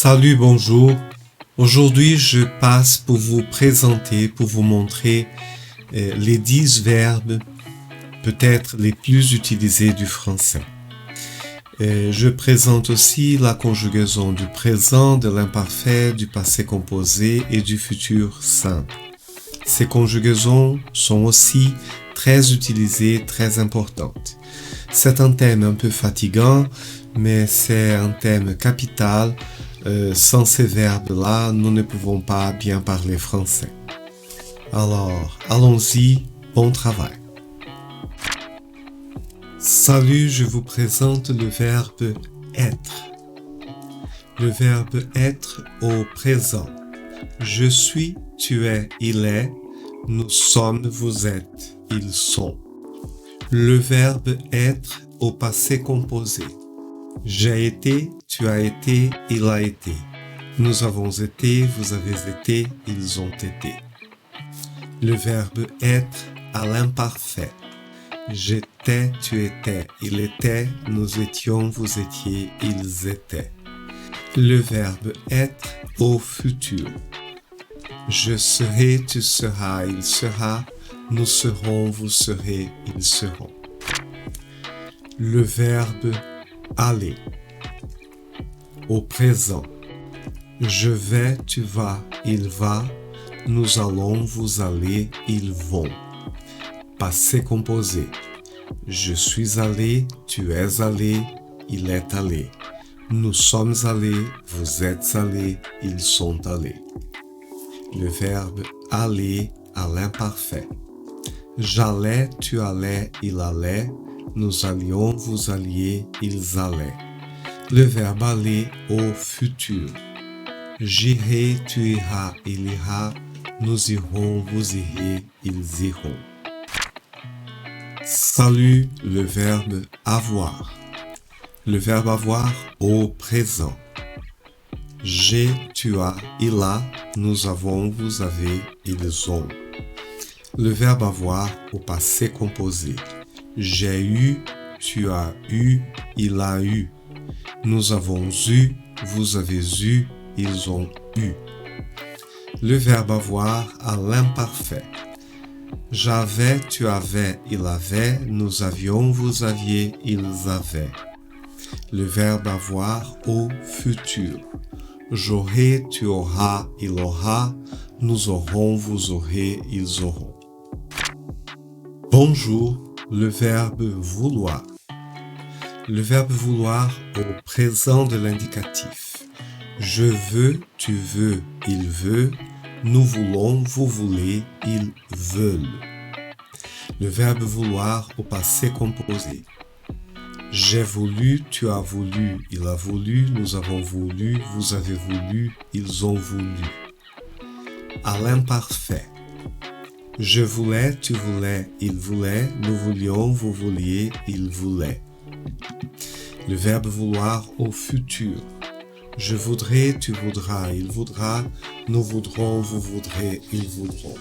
Salut, bonjour. Aujourd'hui, je passe pour vous présenter, pour vous montrer les 10 verbes peut-être les plus utilisés du français. Je présente aussi la conjugaison du présent, de l'imparfait, du passé composé et du futur simple. Ces conjugaisons sont aussi très utilisées, très importantes. C'est un thème un peu fatigant, mais c'est un thème capital. Sans ces verbes-là, nous ne pouvons pas bien parler français. Alors, allons-y, bon travail. Salut, je vous présente le verbe être. Le verbe être au présent. Je suis, tu es, il est, nous sommes, vous êtes, ils sont. Le verbe être au passé composé. J'ai été, tu as été, il a été. Nous avons été, vous avez été, ils ont été. Le verbe être à l'imparfait. J'étais, tu étais, il était, nous étions, vous étiez, ils étaient. Le verbe être au futur. Je serai, tu seras, il sera, nous serons, vous serez, ils seront. Le verbe aller. Au présent. Je vais, tu vas, il va, nous allons, vous allez, ils vont. Passé composé. Je suis allé, tu es allé, il est allé. Nous sommes allés, vous êtes allés, ils sont allés. Le verbe aller à l'imparfait. J'allais, tu allais, il allait, nous allions, vous alliez, ils allaient. Le verbe aller au futur. J'irai, tu iras, il ira, nous irons, vous irez, ils iront. Salut, le verbe avoir. Le verbe avoir au présent. J'ai, tu as, il a, nous avons, vous avez, ils ont. Le verbe avoir au passé composé. J'ai eu, tu as eu, il a eu. Nous avons eu, vous avez eu, ils ont eu. Le verbe avoir à l'imparfait. J'avais, tu avais, il avait, nous avions, vous aviez, ils avaient. Le verbe avoir au futur. J'aurai, tu auras, il aura, nous aurons, vous aurez, ils auront. Bonjour, le verbe vouloir. Le verbe vouloir au présent de l'indicatif. Je veux, tu veux, il veut, nous voulons, vous voulez, ils veulent. Le verbe vouloir au passé composé. J'ai voulu, tu as voulu, il a voulu, nous avons voulu, vous avez voulu, ils ont voulu. À l'imparfait. Je voulais, tu voulais, il voulait, nous voulions, vous vouliez, il voulait. Le verbe vouloir au futur. Je voudrais, tu voudras, il voudra, nous voudrons, vous voudrez, ils voudront.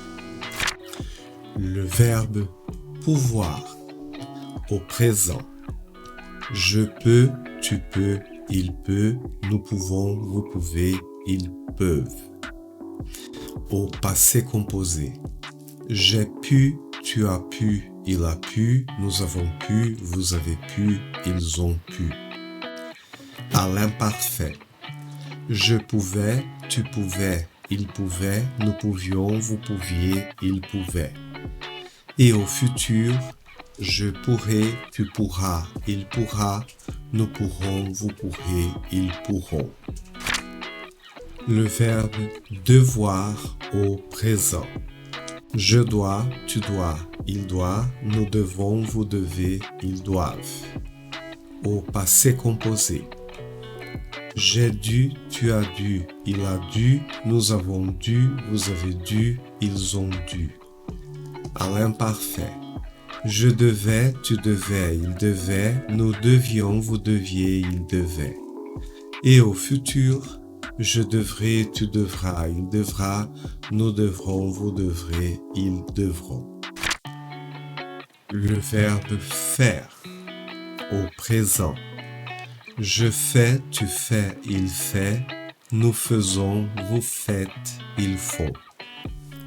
Le verbe pouvoir au présent. Je peux, tu peux, il peut, nous pouvons, vous pouvez, ils peuvent. Au passé composé. J'ai pu, tu as pu, il a pu, nous avons pu, vous avez pu, ils ont pu. À l'imparfait. Je pouvais, tu pouvais, il pouvait, nous pouvions, vous pouviez, ils pouvaient. Et au futur, je pourrai, tu pourras, il pourra, nous pourrons, vous pourrez, ils pourront. Le verbe devoir au présent. Je dois, tu dois, il doit, nous devons, vous devez, ils doivent. Au passé composé. J'ai dû, tu as dû, il a dû, nous avons dû, vous avez dû, ils ont dû. À l'imparfait. Je devais, tu devais, il devait, nous devions, vous deviez, il devait. Et au futur, je devrai, tu devras, il devra, nous devrons, vous devrez, ils devront. Le verbe faire au présent. Je fais, tu fais, il fait, nous faisons, vous faites, ils font.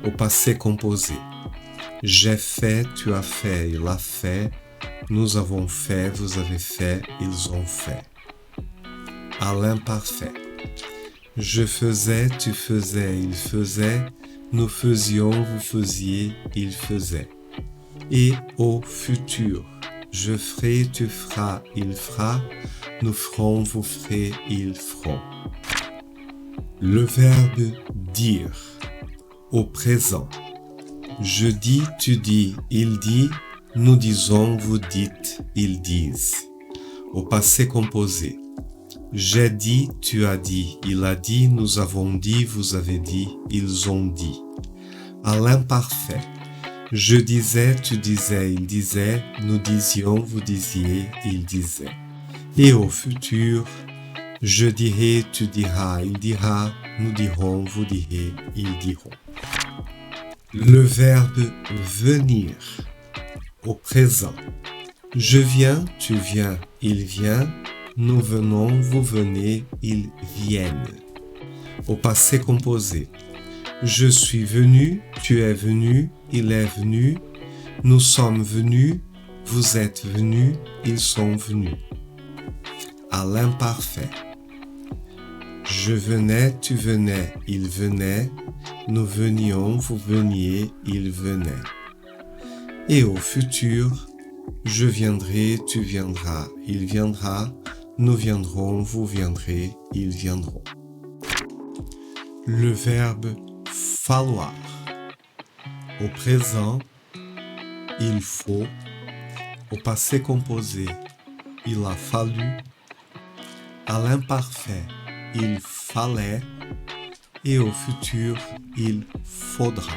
Au passé composé. J'ai fait, tu as fait, il a fait, nous avons fait, vous avez fait, ils ont fait. À l'imparfait. Je faisais, tu faisais, il faisait, nous faisions, vous faisiez, il faisait. Et au futur. Je ferai, tu feras, il fera, nous ferons, vous ferez, ils feront. Le verbe dire. Au présent. Je dis, tu dis, il dit, nous disons, vous dites, ils disent. Au passé composé. J'ai dit, tu as dit, il a dit, nous avons dit, vous avez dit, ils ont dit. À l'imparfait. Je disais, tu disais, il disait, nous disions, vous disiez, il disait. Et au futur. Je dirai, tu diras, il dira, nous dirons, vous direz, ils diront. Le verbe venir. Au présent. Je viens, tu viens, il vient, nous venons, vous venez, ils viennent. Au passé composé. Je suis venu, tu es venu, il est venu, nous sommes venus, vous êtes venus, ils sont venus. À l'imparfait. Je venais, tu venais, il venait, nous venions, vous veniez, il venait. Et au futur, je viendrai, tu viendras, il viendra, nous viendrons, vous viendrez, ils viendront. Le verbe falloir. Au présent, il faut. Au passé composé, il a fallu. À l'imparfait, il fallait. Et au futur, il faudra.